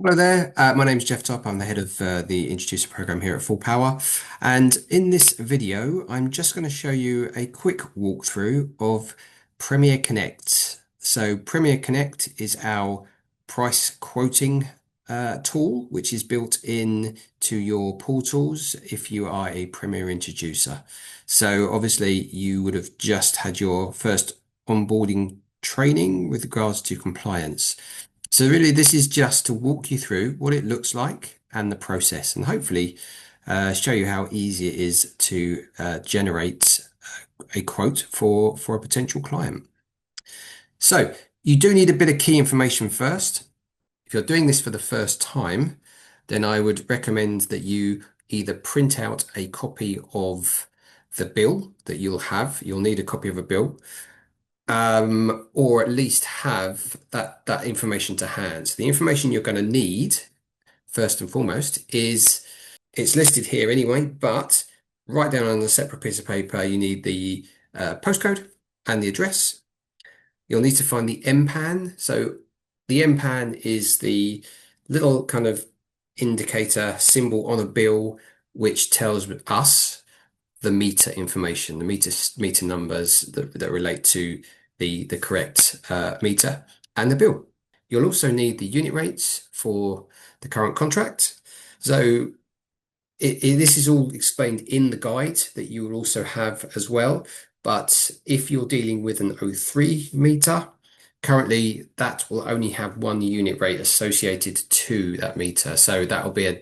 Hello there. My name is Jeff Top. I'm the head of the Introducer program here at Full Power. And in this video, I'm just going to show you a quick walkthrough of Premier Connect. So Premier Connect is our price quoting tool, which is built in to your portals if you are a Premier introducer. So obviously you would have just had your first onboarding training with regards to compliance. So really, this is just to walk you through what it looks like and the process, and hopefully show you how easy it is to generate a quote for a potential client. So you do need a bit of key information first. If you're doing this for the first time, then I would recommend that you either print out a copy of the bill that you'll have. You'll need a copy of a bill, or at least have that information to hand. So the information you're going to need first and foremost is it's listed here anyway, but write down on a separate piece of paper you need the postcode and the address. You'll need to find the MPAN. So the MPAN is the little kind of indicator symbol on a bill which tells us the meter information, the meter numbers that relate to the correct meter and the bill. You'll also need the unit rates for the current contract. So this is all explained in the guide that you will also have as well. But if you're dealing with an O3 meter, currently that will only have one unit rate associated to that meter. So that will be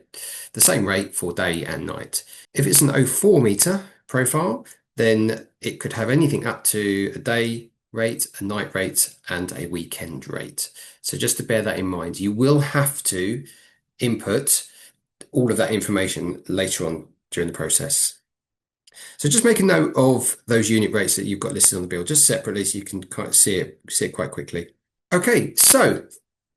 the same rate for day and night. If it's an O4 meter profile, then it could have anything up to a day rate, a night rate, and a weekend rate. So just to bear that in mind, you will have to input all of that information later on during the process. So just make a note of those unit rates that you've got listed on the bill, just separately so you can kind of see it quite quickly. Okay, so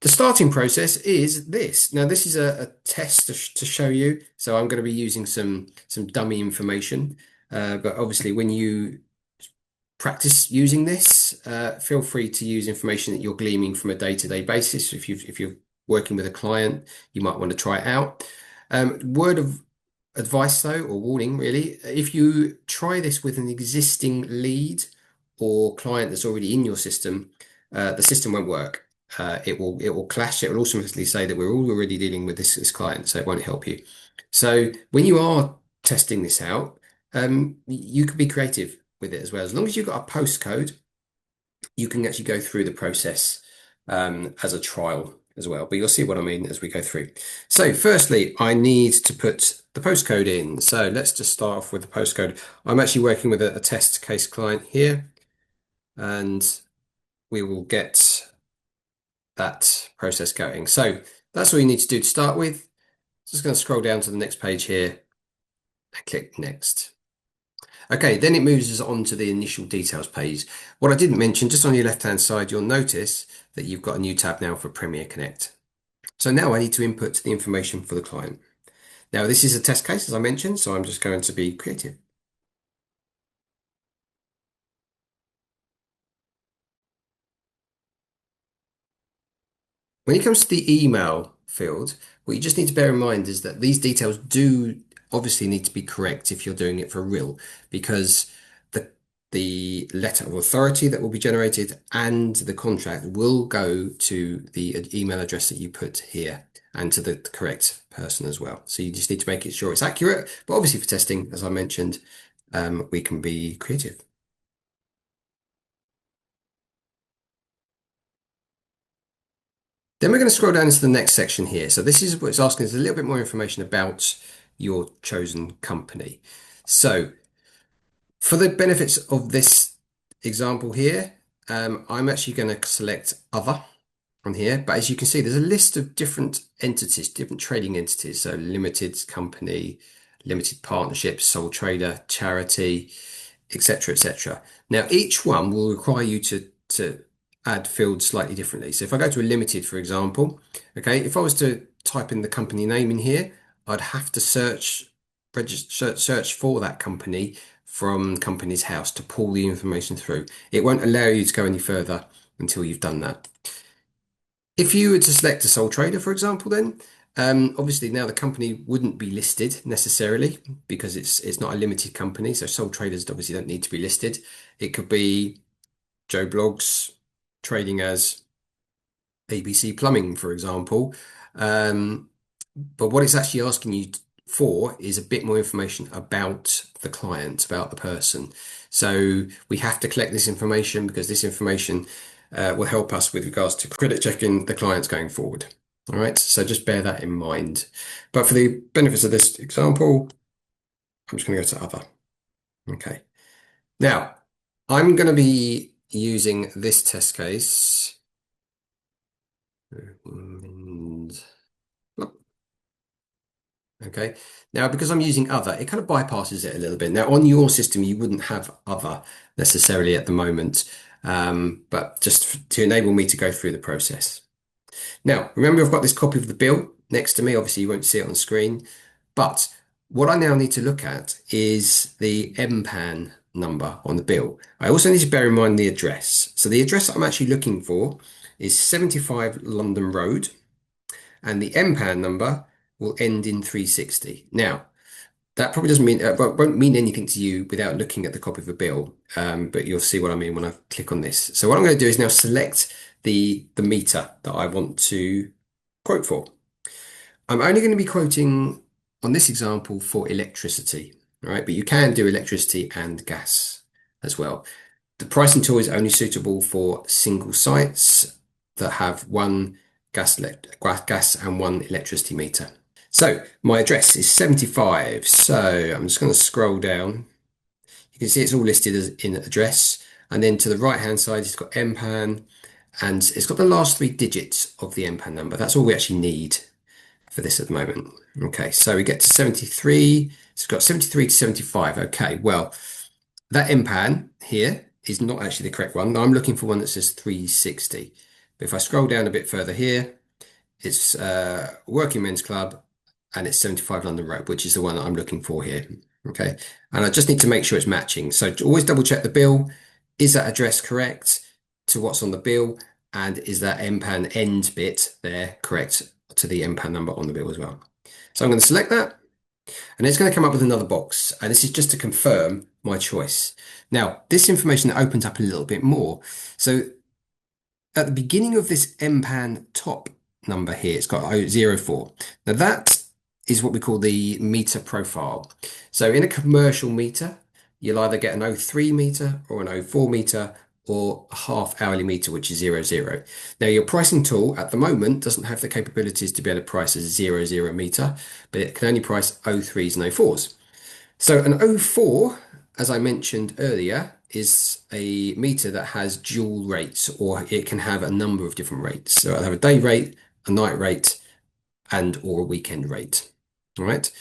the starting process is this. Now this is a test to show you. So I'm going to be using some dummy information, but obviously when you practice using this, feel free to use information that you're gleaming from a day-to-day basis. If you're working with a client, you might want to try it out. Word of advice though, or warning really, if you try this with an existing lead or client that's already in your system, the system won't work. It will clash. It will automatically say that we're all already dealing with this client, so it won't help you. So when you are testing this out, you can be creative with it as well. As long as you've got a postcode, you can actually go through the process as a trial as well. But you'll see what I mean as we go through. So firstly, I need to put the postcode in. So let's just start off with the postcode. I'm actually working with a test case client here, and we will get that process going. So that's all you need to do to start with. Just going to scroll down to the next page here and click next. Okay, then it moves us on to the initial details page. What I didn't mention, just on your left-hand side, you'll notice that you've got a new tab now for Premier Connect. So now I need to input the information for the client. Now this is a test case, as I mentioned, so I'm just going to be creative. When it comes to the email field, what you just need to bear in mind is that these details do obviously need to be correct if you're doing it for real, because the letter of authority that will be generated and the contract will go to the email address that you put here and to the correct person as well. So you just need to make it sure it's accurate. But obviously for testing, as I mentioned, we can be creative. Then we're going to scroll down into the next section here. So this is what it's asking us a little bit more information about your chosen company. So for the benefits of this example here, I'm actually going to select other on here. But as you can see, there's a list of different entities, different trading entities. So limited company, limited partnership, sole trader, charity, etc., etc. Now, each one will require you to add fields slightly differently. So if I go to a limited, for example, okay, if I was to type in the company name in here, I'd have to search for that company from Companies House to pull the information through. It won't allow you to go any further until you've done that. If you were to select a sole trader, for example, then obviously now the company wouldn't be listed necessarily because it's not a limited company. So sole traders obviously don't need to be listed. It could be Joe Blogs trading as ABC Plumbing, for example. Um, but what it's actually asking you for is a bit more information about the client, about the person. So we have to collect this information because this information will help us with regards to credit checking the clients going forward. All right, so just bear that in mind. But for the benefits of this example, I'm just going to go to other. Okay. Now, I'm going to be using this test case. And okay. Now, because I'm using other, it kind of bypasses it a little bit. Now, on your system, you wouldn't have other necessarily at the moment, but just to enable me to go through the process. Now, remember, I've got this copy of the bill next to me. Obviously, you won't see it on screen, but what I now need to look at is the MPAN number on the bill. I also need to bear in mind the address. So the address that I'm actually looking for is 75 London Road, and the MPAN number will end in 360. Now, that probably doesn't mean won't mean anything to you without looking at the copy of the bill, but you'll see what I mean when I click on this. So what I'm going to do is now select the meter that I want to quote for. I'm only going to be quoting on this example for electricity, right? But you can do electricity and gas as well. The pricing tool is only suitable for single sites that have one gas and one electricity meter. So my address is 75. So I'm just going to scroll down. You can see it's all listed as in address. And then to the right hand side, it's got MPAN and it's got the last three digits of the MPAN number. That's all we actually need for this at the moment. Okay, so we get to 73. So it's got 73 to 75. Okay, well, that MPAN here is not actually the correct one. I'm looking for one that says 360. But if I scroll down a bit further here, it's Working Men's Club and it's 75 London Road, which is the one that I'm looking for here. Okay. And I just need to make sure it's matching. So always double check the bill. Is that address correct to what's on the bill? And is that MPAN end bit there correct to the MPAN number on the bill as well? So I'm going to select that and it's going to come up with another box. And this is just to confirm my choice. Now, this information opens up a little bit more. So at the beginning of this MPAN top number here, it's got 004. Now that is what we call the meter profile. So in a commercial meter, you'll either get an 03 meter or an 04 meter or a half hourly meter, which is 00. Now your pricing tool at the moment doesn't have the capabilities to be able to price a 00 meter, but it can only price 03s and 04s. So an O4, as I mentioned earlier, is a meter that has dual rates, or it can have a number of different rates. So it'll have a day rate, a night rate, and or a weekend rate. All right.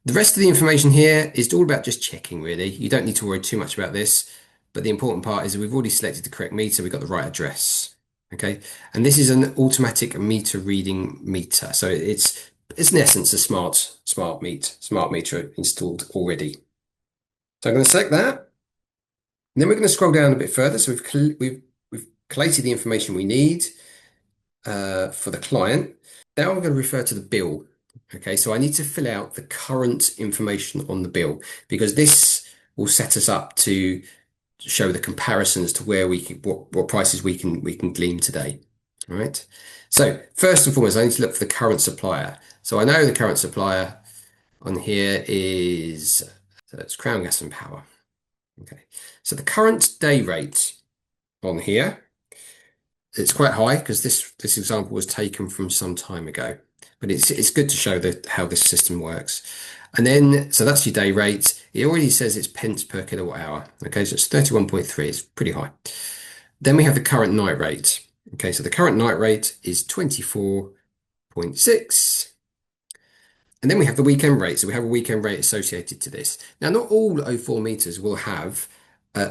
The rest of the information here is all about just checking, really. You don't need to worry too much about this, but the important part is that we've already selected the correct meter, we've got the right address. Okay. And this is an automatic meter reading meter. So it's in essence a smart meter installed already. So I'm going to select that. And then we're going to scroll down a bit further. So we've collated the information we need for the client. Now I'm going to refer to the bill. Okay, so I need to fill out the current information on the bill because this will set us up to show the comparisons to where we can what prices we can glean today. All right. So first and foremost, I need to look for the current supplier. So I know the current supplier on here is so it's Crown Gas and Power. Okay, so the current day rate on here, it's quite high because this example was taken from some time ago, but it's good to show how this system works. And then, so that's your day rate. It already says it's pence per kilowatt hour. Okay, so it's 31.3, it's pretty high. Then we have the current night rate. Okay, so the current night rate is 24.6. And then we have the weekend rate. So we have a weekend rate associated to this. Now, not all O4 meters will have a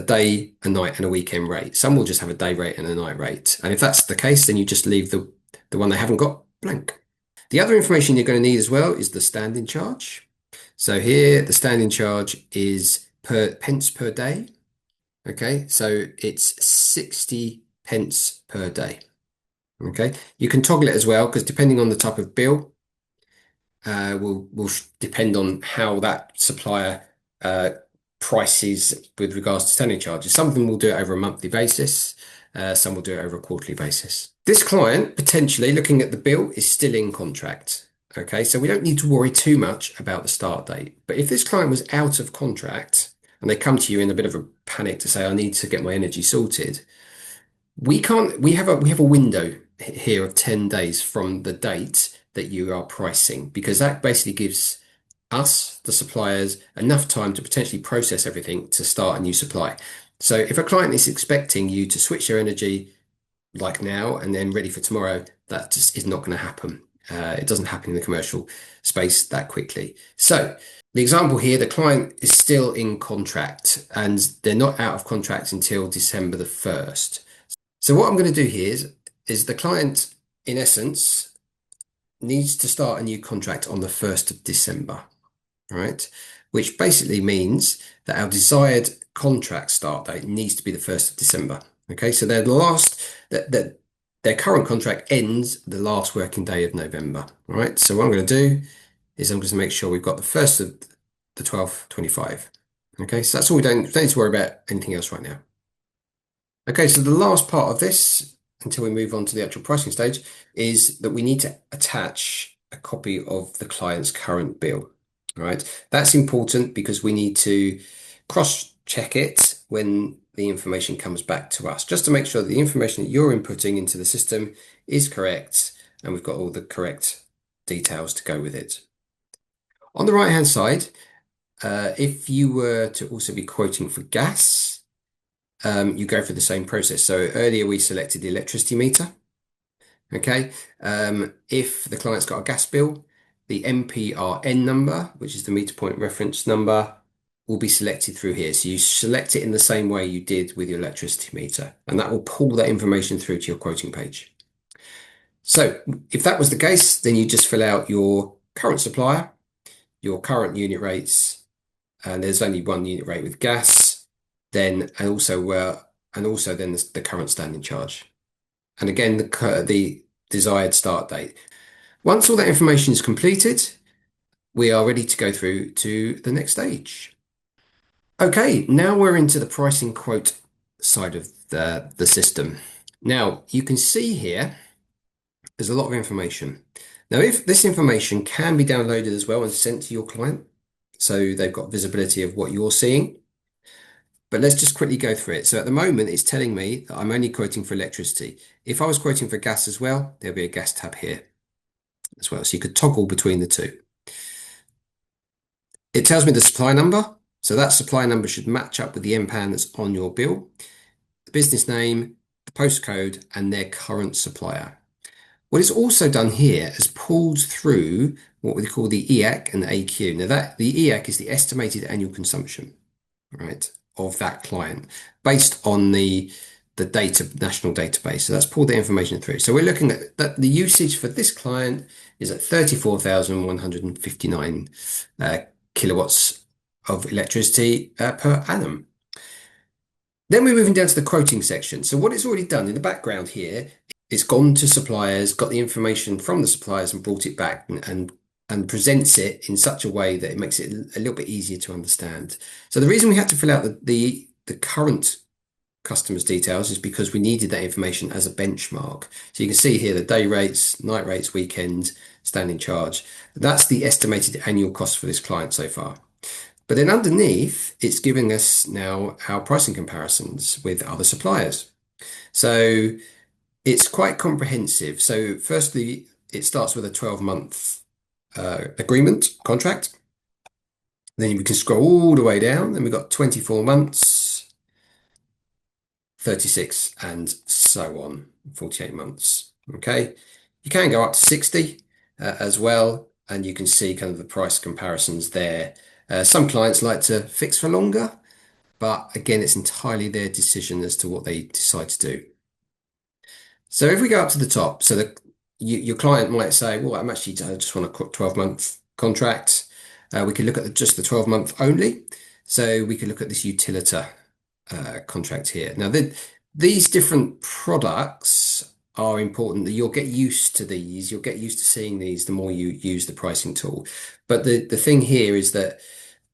day, a night, and a weekend rate. Some will just have a day rate and a night rate. And if that's the case, then you just leave the one they haven't got blank. The other information you're going to need as well is the standing charge. So here, the standing charge is per pence per day. Okay, so it's 60 pence per day. Okay, you can toggle it as well because depending on the type of bill, will depend on how that supplier uh, prices with regards to standing charges. Some of them will do it over a monthly basis. Some will do it over a quarterly basis. This client, potentially looking at the bill, is still in contract. Okay, so we don't need to worry too much about the start date. But if this client was out of contract and they come to you in a bit of a panic to say, I need to get my energy sorted, we can't, we have a window here of 10 days from the date that you are pricing, because that basically gives us, the suppliers, enough time to potentially process everything to start a new supply. So if a client is expecting you to switch their energy like now and then ready for tomorrow, that just is not going to happen. It doesn't happen in the commercial space that quickly. So the example here, the client is still in contract and they're not out of contract until December the 1st. So what I'm going to do here is the client, in essence, needs to start a new contract on the 1st of December, right? Which basically means that our desired contract start date needs to be the 1st of December. Okay, so their current contract ends the last working day of November. All right, so what I'm going to do is I'm going to make sure we've got the 1st of the 12th, 25. Okay, so that's all. We don't need to worry about anything else right now. Okay, so the last part of this, until we move on to the actual pricing stage, is that we need to attach a copy of the client's current bill. All right, that's important because we need to cross-check it when the information comes back to us, just to make sure that the information that you're inputting into the system is correct and we've got all the correct details to go with it. On the right-hand side, if you were to also be quoting for gas, you go through the same process. So earlier we selected the electricity meter. Okay. If the client's got a gas bill, the MPRN number, which is the meter point reference number, will be selected through here. So you select it in the same way you did with your electricity meter, and that will pull that information through to your quoting page. So if that was the case, then you just fill out your current supplier, your current unit rates, and there's only one unit rate with gas, then and also then the current standing charge, and again the desired start date. Once all that information is completed, we are ready to go through to the next stage. Okay, now we're into the pricing quote side of the system. Now you can see here there's a lot of information. Now, if this information can be downloaded as well and sent to your client, so they've got visibility of what you're seeing. But let's just quickly go through it. So at the moment, it's telling me that I'm only quoting for electricity. If I was quoting for gas as well, there'll be a gas tab here as well. So you could toggle between the two. It tells me the supply number. So that supply number should match up with the MPAN that's on your bill, the business name, the postcode, and their current supplier. What it's also done here is pulled through what we call the EAC and the AQ. Now the EAC is the estimated annual consumption, right, of that client based on the national database. So that's pulled the information through. So we're looking at that the usage for this client is at 34,159 kilowatts of electricity per annum. Then we're moving down to the quoting section. So what it's already done in the background here, it's gone to suppliers, got the information from the suppliers and brought it back and presents it in such a way that it makes it a little bit easier to understand. So the reason we had to fill out the current customer's details is because we needed that information as a benchmark. So you can see here the day rates, night rates, weekend, standing charge. That's the estimated annual cost for this client so far. But then underneath, it's giving us now our pricing comparisons with other suppliers. So it's quite comprehensive. So firstly, it starts with a 12-month agreement contract. Then we can scroll all the way down, and we've got 24 months, 36, and so on, 48 months. Okay, you can go up to 60 as well, and you can see kind of the price comparisons there. Some clients like to fix for longer, but again, it's entirely their decision as to what they decide to do. So if we go up to the top, so your client might say, well, I just want a 12-month contract. We could look at just the 12-month only. So we could look at this utilita contract here. Now, these different products are important, that you'll get used to these, you'll get used to seeing these the more you use the pricing tool. But the thing here is that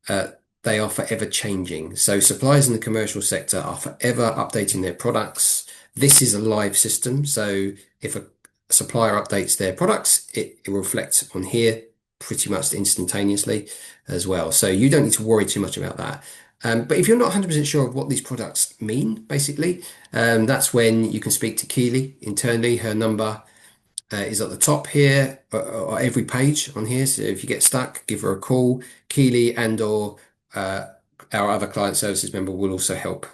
uh, they are forever changing. So suppliers in the commercial sector are forever updating their products. This is a live system. So if a supplier updates their products, it will reflect on here pretty much instantaneously as well. So you don't need to worry too much about that. But if you're not 100% sure of what these products mean, basically, that's when you can speak to Keely internally. Her number is at the top here, or every page on here. So if you get stuck, give her a call. Keely and or uh, our other client services member will also help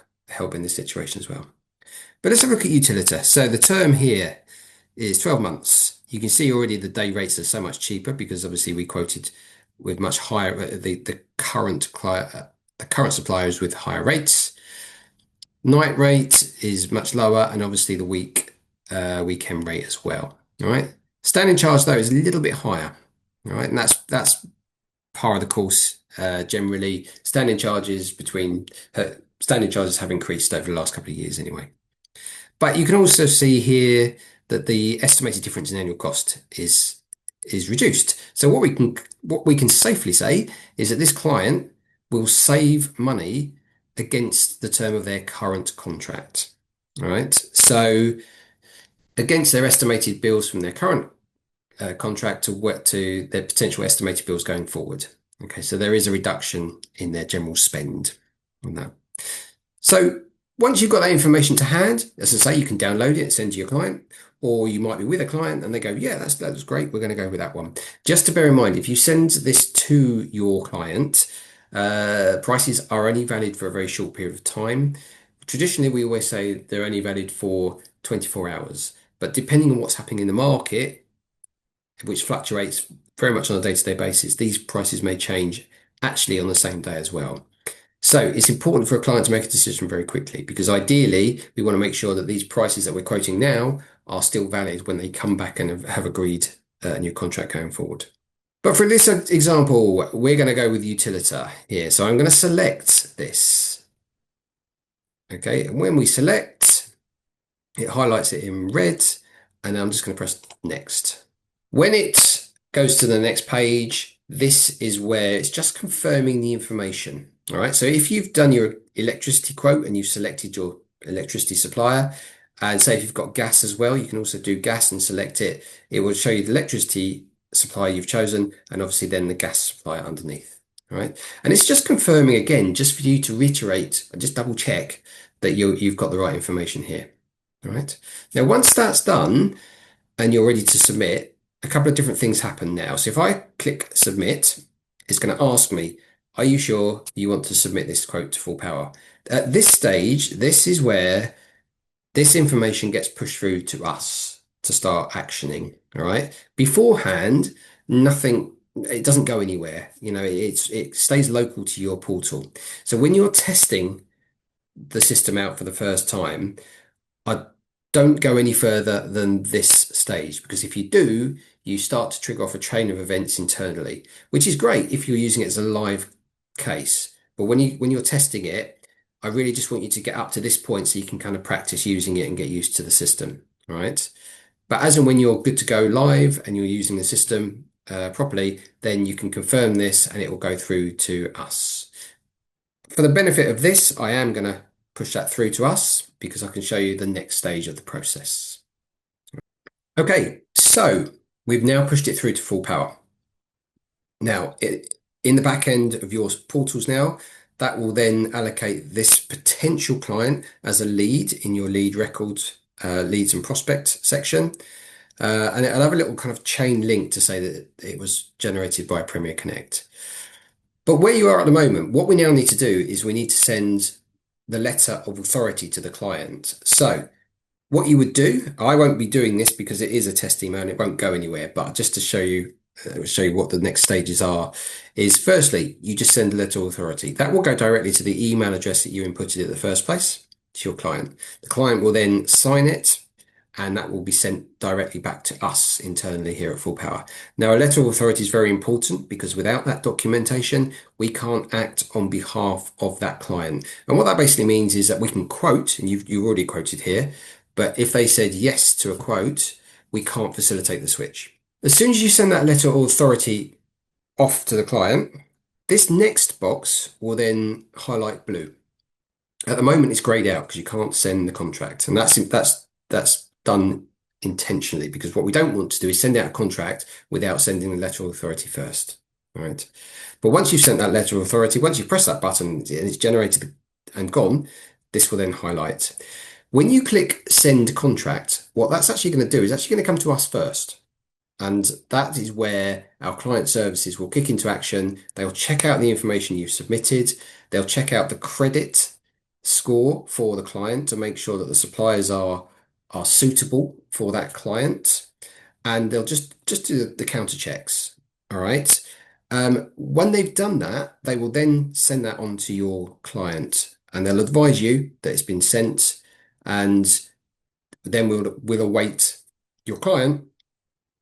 in this situation as well. But let's have a look at Utilita. So the term here is 12 months. You can see already the day rates are so much cheaper because obviously we quoted with much higher the current client, the current suppliers with higher rates. Night rate is much lower, and obviously the weekend rate as well. All right. Standing charge though is a little bit higher. All right, and that's par of the course. Generally, standing charges have increased over the last couple of years anyway. But you can also see here that the estimated difference in annual cost is reduced. So what we can safely say is that this client will save money against the term of their current contract. All right. So against their estimated bills from their current contract to their potential estimated bills going forward. Okay, so there is a reduction in their general spend on that. So once you've got that information to hand, as I say, you can download it and send to your client, or you might be with a client and they go, yeah, that's great. We're going to go with that one. Just to bear in mind, if you send this to your client, prices are only valid for a very short period of time. Traditionally, we always say they're only valid for 24 hours, but depending on what's happening in the market, which fluctuates very much on a day-to-day basis, these prices may change actually on the same day as well. So it's important for a client to make a decision very quickly because ideally we want to make sure that these prices that we're quoting now are still valid when they come back and have agreed a new contract going forward. But for this example, we're going to go with Utilita here. So I'm going to select this. Okay, and when we select, it highlights it in red, and I'm just going to press next. When it goes to the next page, this is where it's just confirming the information. All right. So if you've done your electricity quote and you've selected your electricity supplier, and say if you've got gas as well, you can also do gas and select it. It will show you the electricity supplier you've chosen, and obviously then the gas supplier underneath. All right. And it's just confirming again, just for you to reiterate and just double check that you've got the right information here. All right. Now, once that's done and you're ready to submit, a couple of different things happen now. So if I click submit, it's going to ask me, are you sure you want to submit this quote to Full Power? At this stage, this is where this information gets pushed through to us to start actioning. All right. Beforehand, nothing, it doesn't go anywhere. It stays local to your portal. So when you're testing the system out for the first time, I don't go any further than this stage because if you do, you start to trigger off a chain of events internally, which is great if you're using it as a live case. But when you're testing it, I really just want you to get up to this point so you can kind of practice using it and get used to the system, right? But as and when you're good to go live and you're using the system properly, then you can confirm this and it will go through to us. For the benefit of this, I am going to push that through to us because I can show you the next stage of the process. Okay, so we've now pushed it through to Full Power. Now, in the back end of your portals now, that will then allocate this potential client as a lead in your lead records, leads and prospect section. And it'll have a little kind of chain link to say that it was generated by Premier Connect. But where you are at the moment, what we now need to do is we need to send the letter of authority to the client. So what you would do, I won't be doing this because it is a test email and it won't go anywhere, but just to show you what the next stages are, is firstly, you just send a letter of authority. That will go directly to the email address that you inputted in the first place to your client. The client will then sign it and that will be sent directly back to us internally here at Full Power. Now, a letter of authority is very important because without that documentation, we can't act on behalf of that client. And what that basically means is that we can quote, and you've already quoted here, But if they said yes to a quote, we can't facilitate the switch. As soon as you send that letter of authority off to the client, this next box will then highlight blue. At the moment, it's grayed out because you can't send the contract, and that's done intentionally because what we don't want to do is send out a contract without sending the letter of authority first. All right. But once you've sent that letter of authority, once you press that button and it's generated and gone, this will then highlight. When you click send contract, what that's actually going to do is actually going to come to us first. And that is where our client services will kick into action. They'll check out the information you've submitted. They'll check out the credit score for the client to make sure that the suppliers are suitable for that client. And they'll just do the counter checks. All right. When they've done that, they will then send that on to your client and they'll advise you that it's been sent. And then we'll await your client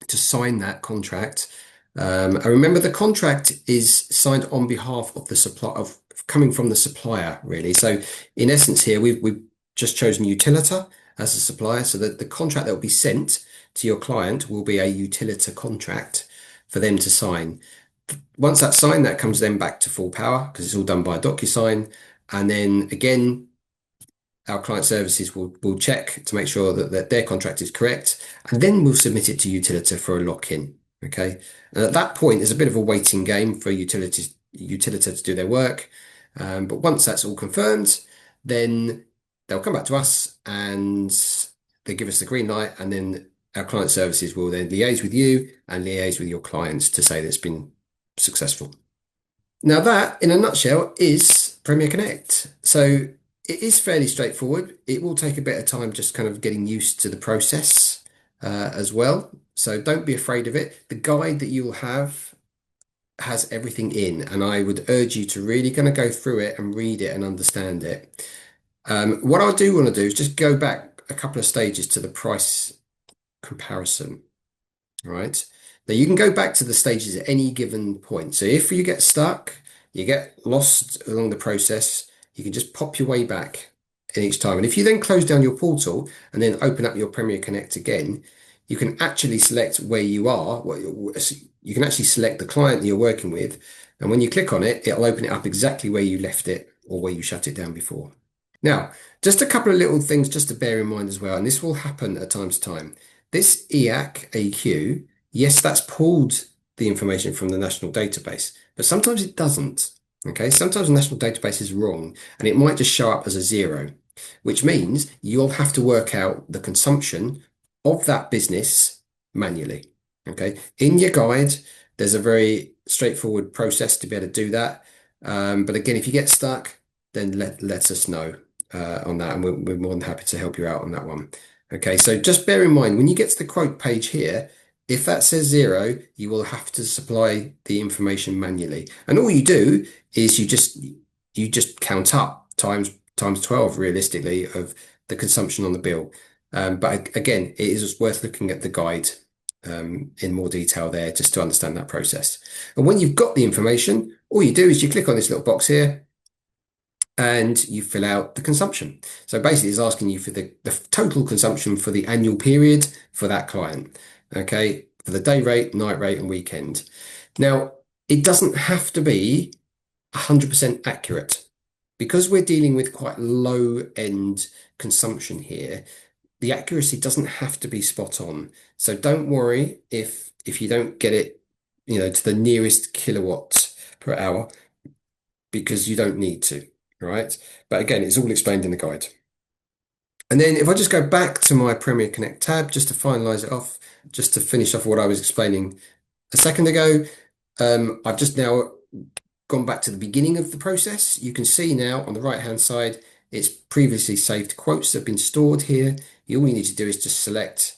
to sign that contract. And remember, the contract is signed on behalf of the supply of coming from the supplier, really. So in essence, here we've just chosen Utilita as a supplier, so that the contract that will be sent to your client will be a Utilita contract for them to sign. Once that's signed, that comes then back to Full Power because it's all done by a DocuSign. And then again, our client services will check to make sure that their contract is correct, and then we'll submit it to Utilita for a lock-in. Okay. And at that point, there's a bit of a waiting game for Utilita to do their work. But once that's all confirmed, then they'll come back to us and they give us the green light, and then our client services will then liaise with you and liaise with your clients to say that it's been successful. Now that, in a nutshell, is Premier Connect. So it is fairly straightforward. It will take a bit of time just kind of getting used to the process as well. So don't be afraid of it. The guide that you'll have has everything in, and I would urge you to really kind of go through it and read it and understand it. What I do want to do is just go back a couple of stages to the price comparison. All right. Now you can go back to the stages at any given point. So if you get stuck, you get lost along the process, you can just pop your way back in each time. And if you then close down your portal and then open up your Premier Connect again, you can actually select where you are. You can actually select the client that you're working with. And when you click on it, it'll open it up exactly where you left it or where you shut it down before. Now, just a couple of little things just to bear in mind as well, and this will happen at time to time. This EAC AQ, yes, that's pulled the information from the national database, but sometimes it doesn't. Okay, sometimes the national database is wrong and it might just show up as a 0, which means you'll have to work out the consumption of that business manually. Okay, in your guide, there's a very straightforward process to be able to do that. But again, if you get stuck, then let us know on that, and we're more than happy to help you out on that one. Okay, so just bear in mind when you get to the quote page here, if that says 0, you will have to supply the information manually. And all you do is you just count up times 12 realistically of the consumption on the bill. But again, it is worth looking at the guide in more detail there just to understand that process. And when you've got the information, all you do is you click on this little box here and you fill out the consumption. So basically it's asking you for the total consumption for the annual period for that client. Okay, for the day rate, night rate, and weekend. Now, it doesn't have to be 100% accurate. Because we're dealing with quite low end consumption here, the accuracy doesn't have to be spot on. So don't worry if you don't get it, to the nearest kilowatt per hour, because you don't need to, right? But again, it's all explained in the guide. And then if I just go back to my Premier Connect tab, just to finalize it off, just to finish off what I was explaining a second ago, I've just now gone back to the beginning of the process. You can see now on the right-hand side, it's previously saved quotes that have been stored here. All you need to do is just select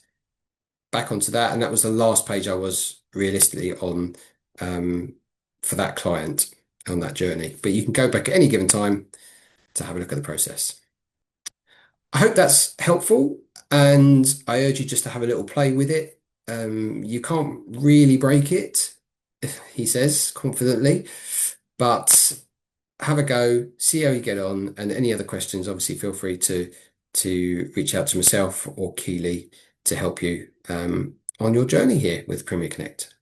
back onto that. And that was the last page I was realistically on for that client on that journey. But you can go back at any given time to have a look at the process. I hope that's helpful, and I urge you just to have a little play with it. You can't really break it, he says confidently, but have a go, see how you get on, and any other questions, obviously feel free to to reach out to myself or Keely to help you on your journey here with Premier Connect.